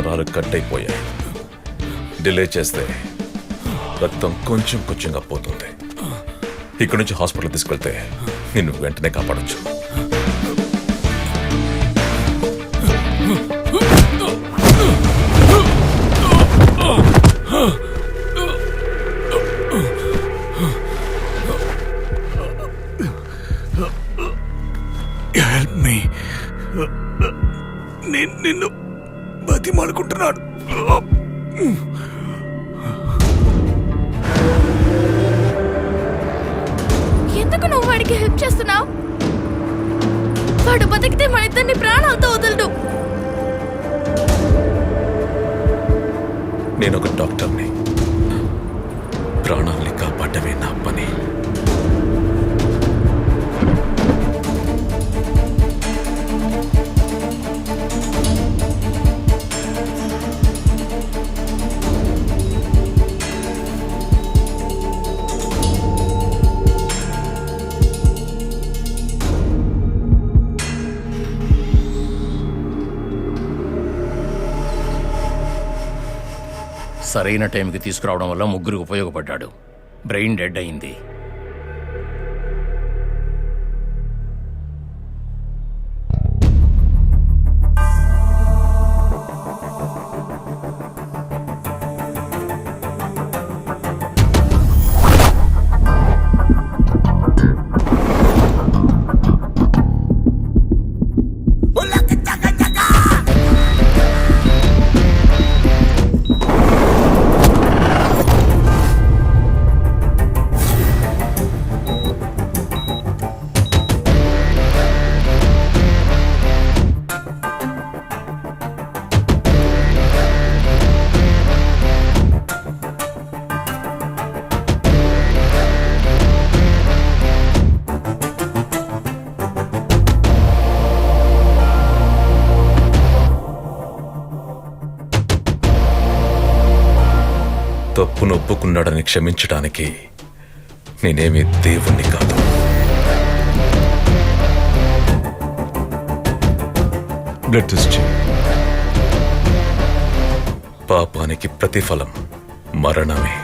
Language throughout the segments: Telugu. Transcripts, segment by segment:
నరాలు కట్ అయిపోయాయి. డిలే చేస్తే రక్తం కొంచెం కొంచెంగా పోతుంది. ఇక్కడి నుంచి హాస్పిటల్ తీసుకెళ్తే నిన్ను వెంటనే కాపాడొచ్చు. Help me. నేను నిన్ను బతిమాలుకుంటున్నాను. ఎందుకు నువ్వు వాడికి హెల్ప్ చేస్తున్నావు? వాడు బతికితే మన ఇద్దరిని ప్రాణాలతో వదలడు. నేను ఒక డాక్టర్ని. ప్రాణాల్ని కాపాడమే నా పని. సరైన టైంకి తీసుకురావడం వల్ల ముగ్గురికి ఉపయోగపడ్డాడు. బ్రెయిన్ డెడ్ అయింది. తప్పును ఒప్పుకున్నాడని క్షమించడానికి నేనేమీ దేవుణ్ణి కాదు. బ్లడ్ టెస్ట్ చేయి. పాపానికి ప్రతిఫలం మరణమే.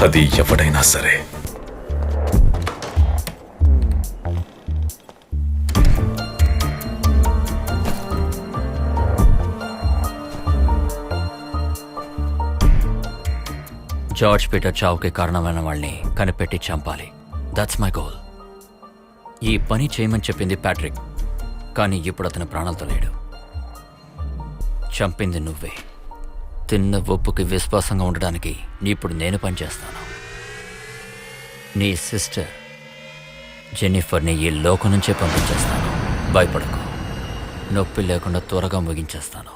అది ఎవడైనా సరే. జార్జ్ పీటర్ చావుకి కారణమైన వాళ్ళని కనిపెట్టి చంపాలి. That's my goal. ఈ పని చేయమని చెప్పింది ప్యాట్రిక్, కానీ ఇప్పుడు అతని ప్రాణాలతో లేడు. చంపింది నువ్వే. తిన్న ఒప్పుకి విశ్వాసంగా ఉండడానికి ఇప్పుడు నేను పనిచేస్తాను. నీ సిస్టర్ జెన్నిఫర్ని ఈ లోకం నుంచే పంపించేస్తాను. భయపడకు. నొప్పి లేకుండా త్వరగా ముగించేస్తాను.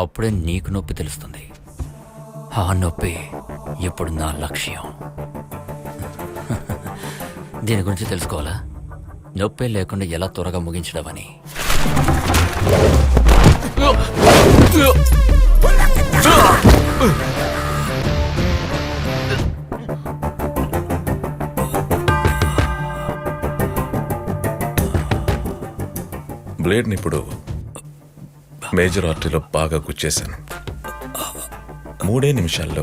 అప్పుడే నీకు నొప్పి తెలుస్తుంది. ఆ నొప్పి ఇప్పుడు నా లక్ష్యం. దీని గురించి తెలుసుకోవాలా? నొప్పి లేకుండా ఎలా త్వరగా ముగించడమని. బ్లేడ్ని ఇప్పుడు మేజర్ ఆర్టరీలో బాగా గుచ్చేశాను. 3 నిమిషాల్లో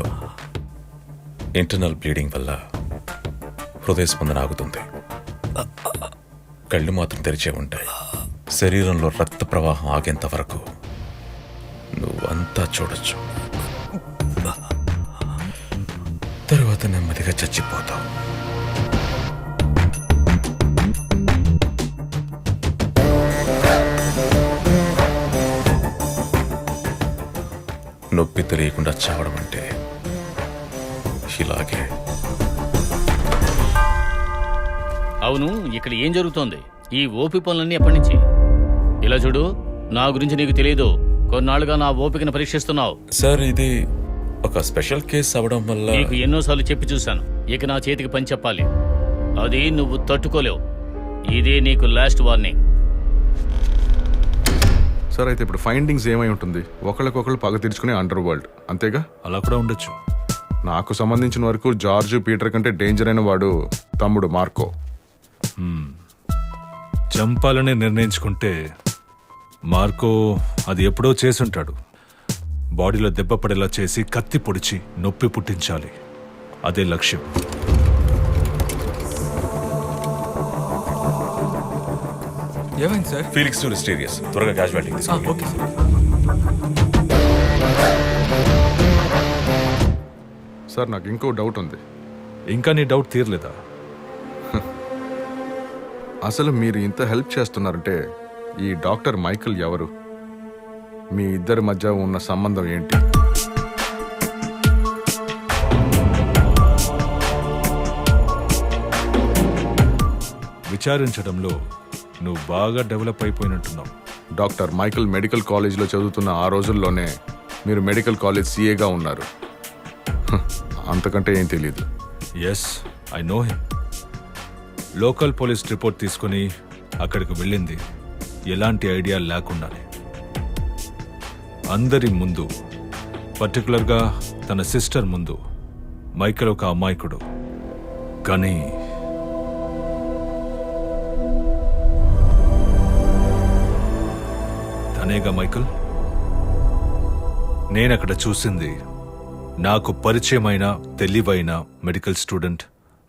ఇంటర్నల్ బ్లీడింగ్ వల్ల హృదయ స్పందన ఆగుతుంది. కళ్ళు మాత్రం తెరిచే ఉంటాయి. శరీరంలో రక్త ప్రవాహం ఆగేంత వరకు నువ్వంతా చూడొచ్చు. తర్వాత నెమ్మదిగా చచ్చిపోతావు. నొప్పి తెలియకుండా చావడం అంటే ఇలాగే. అవును, ఇక్కడ ఏం జరుగుతోంది? ఈ ఓపి పనులన్నీ ఎప్పటి నుంచి? ఇలా చూడు, నా గురించి నీకు తెలియదు. కొన్నాళ్ళుగా నా ఓపికను పరీక్షిస్తున్నావు. సార్, ఇది ఒక స్పెషల్ కేస్ అవడం వల్ల నీకు ఎన్నోసార్లు చెప్పి చూశాను. ఇక నా చేతికి పని చెప్పాలి. అది నువ్వు తట్టుకోలేవు. ఇదే నీకు లాస్ట్ వార్నింగ్. సార్, అయితే ఇప్పుడు ఫైండింగ్స్ ఏమై ఉంటుంది? ఒకళ్ళకొకళ్ళు పగ తీర్చుకునే అండర్ వరల్డ్, అంతేగా? అలా కూడా ఉండొచ్చు. నాకు సంబంధించిన వరకు జార్జ్ పీటర్ కంటే డేంజర్ అయిన వాడు తమ్ముడు మార్కో. చంపాలని నిర్ణయించుకుంటే మార్కో అది ఎప్పుడో చేసుంటాడు. బాడీలో దెబ్బ పడేలా చేసి కత్తి పొడిచి నొప్పి పుట్టించాలి. అదే లక్ష్యం. ఏమైంది సార్? ఫీలిక్స్ మిస్టీరియస్, త్వరగా క్యాజువాలిటీ తీసుకోండి. Okay sir. సార్ నాకు ఇంకో డౌట్ ఉంది. ఇంకా నీ డౌట్ తీరలేదా? అసలు మీరు ఇంత హెల్ప్ చేస్తున్నారంటే ఈ డాక్టర్ మైకిల్ ఎవరు? మీ ఇద్దరి మధ్య ఉన్న సంబంధం ఏంటి? విచారించడంలో నువ్వు బాగా డెవలప్ అయిపోయినట్టున్నావు. డాక్టర్ మైకిల్ మెడికల్ కాలేజ్లో చదువుతున్న ఆ రోజుల్లోనే మీరు మెడికల్ కాలేజ్ సీఏగా ఉన్నారు. హ, అంతకంటే ఏం తెలియదు. Yes, I know him. Local police report తీసుకుని అక్కడికి వెళ్ళింది ఎలాంటి ఐడియా లేకుండానే. అందరి ముందు, పర్టికులర్గా తన సిస్టర్ ముందు మైకేల్ ఒక అమాయకుడు. కానీ తనేగా మైకేల్. నేనక్కడ చూసింది నాకు పరిచయమైన తెలివైన medical student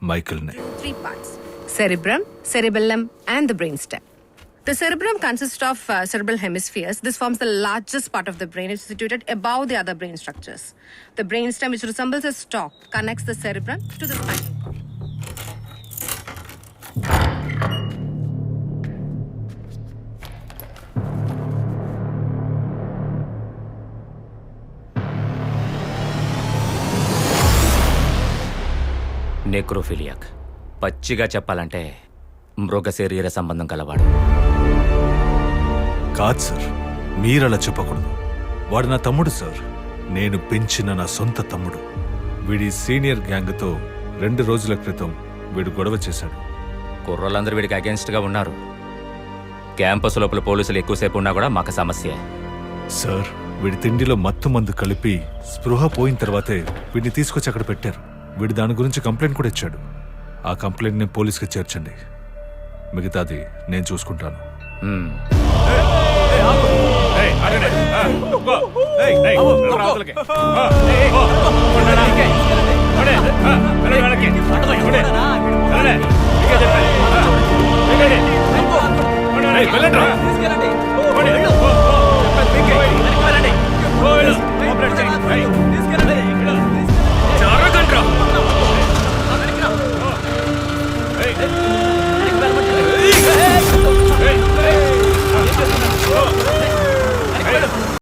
మైకేల్నే. 3 parts: cerebrum, cerebellum, and the brainstem. The cerebrum consists of cerebral hemispheres. This forms the largest part of the brain. It's situated above the other brain structures. The brainstem, which resembles a stalk, connects the cerebrum to the spinal cord. నెక్రోఫిలియాక్, పచ్చిగా చెప్పాలంటే మృగ శరీర సంబంధం కలవాడు. కాదు సార్, మీరలా చెప్పకూడదు. వాడు నా తమ్ముడు సార్. నేను పెంచిన నా సొంత తమ్ముడు. వీడి సీనియర్ గ్యాంగ్తో 2 రోజుల క్రితం వీడు గొడవ చేశాడు. కుర్రోళ్ళందరూ వీడికి అగేన్స్ట్గా ఉన్నారు. క్యాంపస్ లోపల పోలీసులు ఎక్కువసేపు ఉన్నా కూడా మాకు సమస్య. సార్, వీడి తిండిలో మత్తు మందు కలిపి స్పృహ పోయిన తర్వాతే వీడిని తీసుకొచ్చి అక్కడ పెట్టారు. వీడు దాని గురించి కంప్లైంట్ కూడా ఇచ్చాడు. ఆ కంప్లైంట్ని పోలీస్కి చేర్చండి. మిగతాది నేను చూసుకుంటాను.